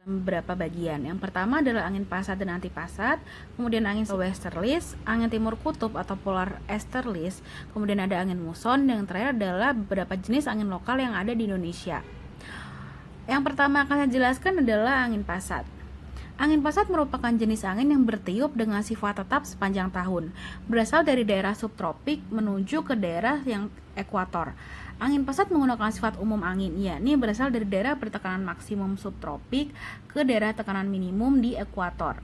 beberapa bagian. Yang pertama adalah angin pasat dan antipasat, kemudian angin westerlies, angin timur kutub atau polar easterlies, kemudian ada angin muson, dan yang terakhir adalah beberapa jenis angin lokal yang ada di Indonesia. Yang pertama akan saya jelaskan adalah angin pasat. Angin pasat merupakan jenis angin yang bertiup dengan sifat tetap sepanjang tahun, berasal dari daerah subtropik menuju ke daerah yang ekuator. Angin pasat menggunakan sifat umum angin, yakni berasal dari daerah bertekanan maksimum subtropik ke daerah tekanan minimum di ekuator.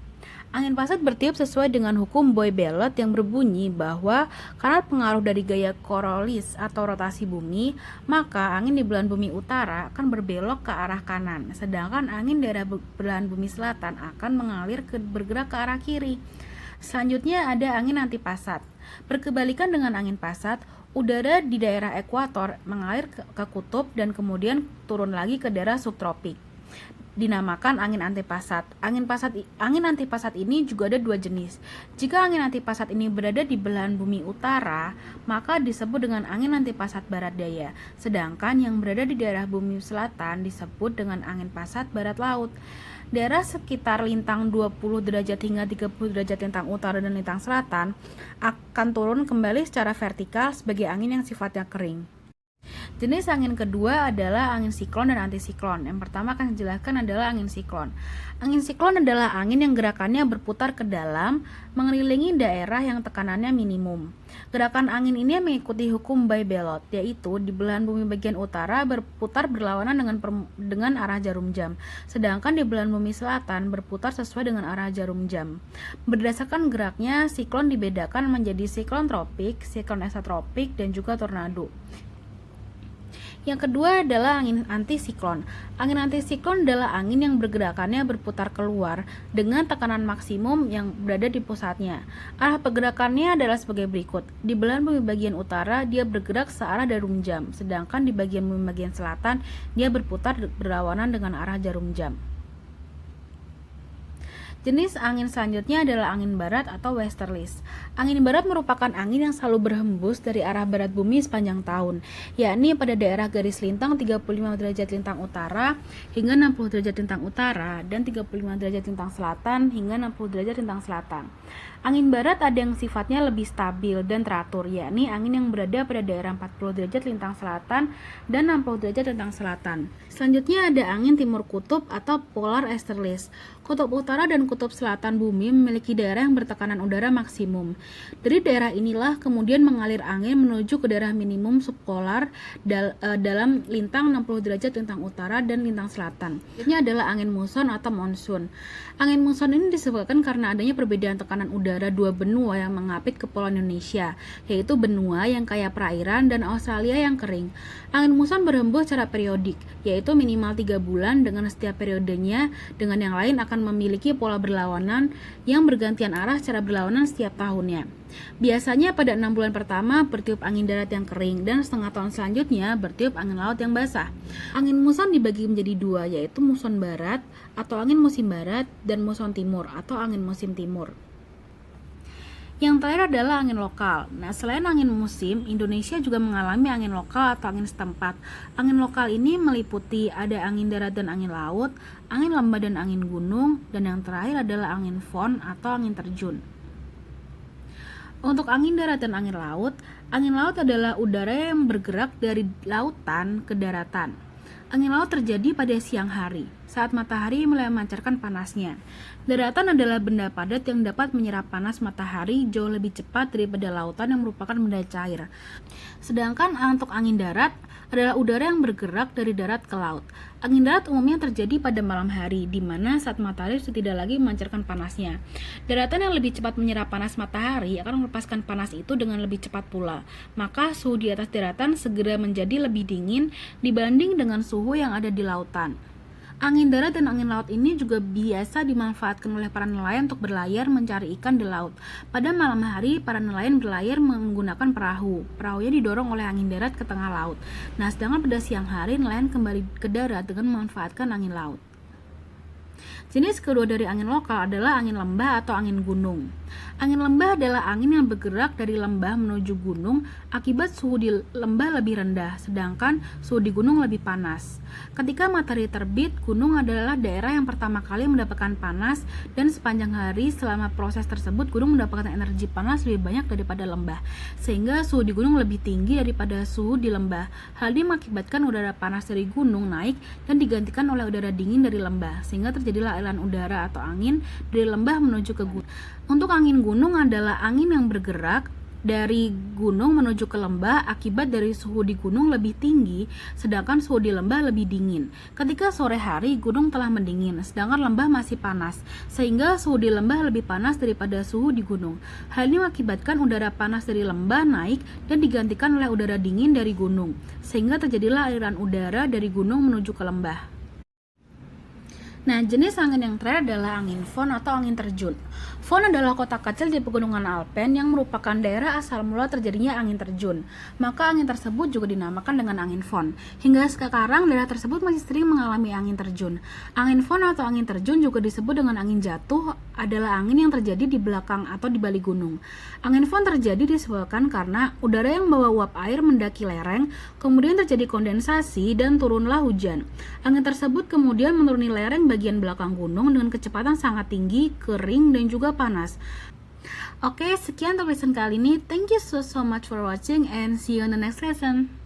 Angin pasat bertiup sesuai dengan hukum Boyle-Bellot yang berbunyi bahwa karena pengaruh dari gaya Coriolis atau rotasi bumi, maka angin di belahan bumi utara akan berbelok ke arah kanan, sedangkan angin daerah belahan bumi selatan akan bergerak ke arah kiri. Selanjutnya ada angin antipasat. Berkebalikan dengan angin pasat, udara di daerah ekuator mengalir ke kutub dan kemudian turun lagi ke daerah subtropik. Dinamakan angin antipasat. Angin antipasat ini juga ada dua jenis. Jika angin antipasat ini berada di belahan bumi utara, maka disebut dengan angin antipasat barat daya. Sedangkan yang berada di daerah bumi selatan disebut dengan angin pasat barat laut. Daerah sekitar lintang 20 derajat hingga 30 derajat lintang utara dan lintang selatan akan turun kembali secara vertikal sebagai angin yang sifatnya kering. Jenis angin kedua adalah angin siklon dan antisiklon. Yang pertama akan dijelaskan adalah angin siklon. Angin siklon adalah angin yang gerakannya berputar ke dalam, mengelilingi daerah yang tekanannya minimum. Gerakan angin ini mengikuti hukum Boyle-Bellot, yaitu di belahan bumi bagian utara berputar berlawanan dengan arah jarum jam, sedangkan di belahan bumi selatan berputar sesuai dengan arah jarum jam. Berdasarkan geraknya, siklon dibedakan menjadi siklon tropik, siklon eksotropik, dan juga tornado. Yang kedua adalah angin antisiklon. Angin antisiklon adalah angin yang bergerakannya berputar keluar dengan tekanan maksimum yang berada di pusatnya. Arah pergerakannya adalah sebagai berikut. Di belahan bumi bagian utara, dia bergerak searah jarum jam, sedangkan di bagian bumi bagian selatan, dia berputar berlawanan dengan arah jarum jam. Jenis angin selanjutnya adalah angin barat atau westerlies. Angin barat merupakan angin yang selalu berhembus dari arah barat bumi sepanjang tahun, yakni pada daerah garis lintang 35 derajat lintang utara hingga 60 derajat lintang utara dan 35 derajat lintang selatan hingga 60 derajat lintang selatan. Angin barat ada yang sifatnya lebih stabil dan teratur, yakni angin yang berada pada daerah 40 derajat lintang selatan dan 60 derajat lintang selatan. Selanjutnya ada angin timur kutub atau polar easterlies. Kutub utara dan kutub selatan bumi memiliki daerah yang bertekanan udara maksimum. Dari daerah inilah kemudian mengalir angin menuju ke daerah minimum subpolar dalam lintang 60 derajat lintang utara dan lintang selatan. Ini adalah angin muson atau monsun. Angin muson ini disebabkan karena adanya perbedaan tekanan udara dua benua yang mengapit ke Pulau Indonesia, yaitu benua yang kaya perairan dan Australia yang kering. Angin muson berhembus secara periodik, yaitu minimal 3 bulan dengan setiap periodenya dengan yang lain akan memiliki pola berlawanan yang bergantian arah secara berlawanan setiap tahunnya. Biasanya pada 6 bulan pertama bertiup angin darat yang kering dan setengah tahun selanjutnya bertiup angin laut yang basah. Angin muson dibagi menjadi dua, yaitu muson barat atau angin musim barat dan muson timur atau angin musim timur. Yang terakhir adalah angin lokal. Nah, selain angin musim, Indonesia juga mengalami angin lokal atau angin setempat. Angin lokal ini meliputi ada angin darat dan angin laut, angin lembah dan angin gunung, dan yang terakhir adalah angin fon atau angin terjun. Untuk angin darat dan angin laut adalah udara yang bergerak dari lautan ke daratan. Angin laut terjadi pada siang hari, saat matahari mulai memancarkan panasnya. Daratan adalah benda padat yang dapat menyerap panas matahari jauh lebih cepat daripada lautan yang merupakan benda cair. Sedangkan untuk angin darat adalah udara yang bergerak dari darat ke laut. Angin darat umumnya terjadi pada malam hari, di mana saat matahari sudah tidak lagi memancarkan panasnya. Daratan yang lebih cepat menyerap panas matahari akan melepaskan panas itu dengan lebih cepat pula. Maka suhu di atas daratan segera menjadi lebih dingin dibanding dengan suhu yang ada di lautan. Angin darat dan angin laut ini juga biasa dimanfaatkan oleh para nelayan untuk berlayar mencari ikan di laut. Pada malam hari, para nelayan berlayar menggunakan perahu. Perahunya didorong oleh angin darat ke tengah laut. Nah, sedangkan pada siang hari, nelayan kembali ke darat dengan memanfaatkan angin laut. Jenis kedua dari angin lokal adalah angin lembah atau angin gunung. Angin lembah adalah angin yang bergerak dari lembah menuju gunung akibat suhu di lembah lebih rendah, sedangkan suhu di gunung lebih panas. Ketika matahari terbit, gunung adalah daerah yang pertama kali mendapatkan panas, dan sepanjang hari selama proses tersebut gunung mendapatkan energi panas lebih banyak daripada lembah, sehingga suhu di gunung lebih tinggi daripada suhu di lembah. Hal ini mengakibatkan udara panas dari gunung naik dan digantikan oleh udara dingin dari lembah, sehingga terjadilah aliran udara atau angin dari lembah menuju ke gunung. Untuk angin gunung adalah angin yang bergerak dari gunung menuju ke lembah akibat dari suhu di gunung lebih tinggi, sedangkan suhu di lembah lebih dingin. Ketika sore hari, gunung telah mendingin, sedangkan lembah masih panas, sehingga suhu di lembah lebih panas daripada suhu di gunung. Hal ini mengakibatkan udara panas dari lembah naik dan digantikan oleh udara dingin dari gunung, sehingga terjadilah aliran udara dari gunung menuju ke lembah. Nah, jenis angin yang terakhir adalah angin fon atau angin terjun. Fon adalah kota kecil di pegunungan Alpen yang merupakan daerah asal mula terjadinya angin terjun. Maka angin tersebut juga dinamakan dengan angin fon. Hingga sekarang daerah tersebut masih sering mengalami angin terjun. Angin fon atau angin terjun juga disebut dengan angin jatuh, adalah angin yang terjadi di belakang atau di balik gunung. Angin fon terjadi disebabkan karena udara yang membawa uap air mendaki lereng, kemudian terjadi kondensasi dan turunlah hujan. Angin tersebut kemudian menuruni lereng bagian belakang gunung dengan kecepatan sangat tinggi, kering, dan juga panas. Oke, sekian untuk lesson kali ini. Thank you so much for watching and see you on the next lesson.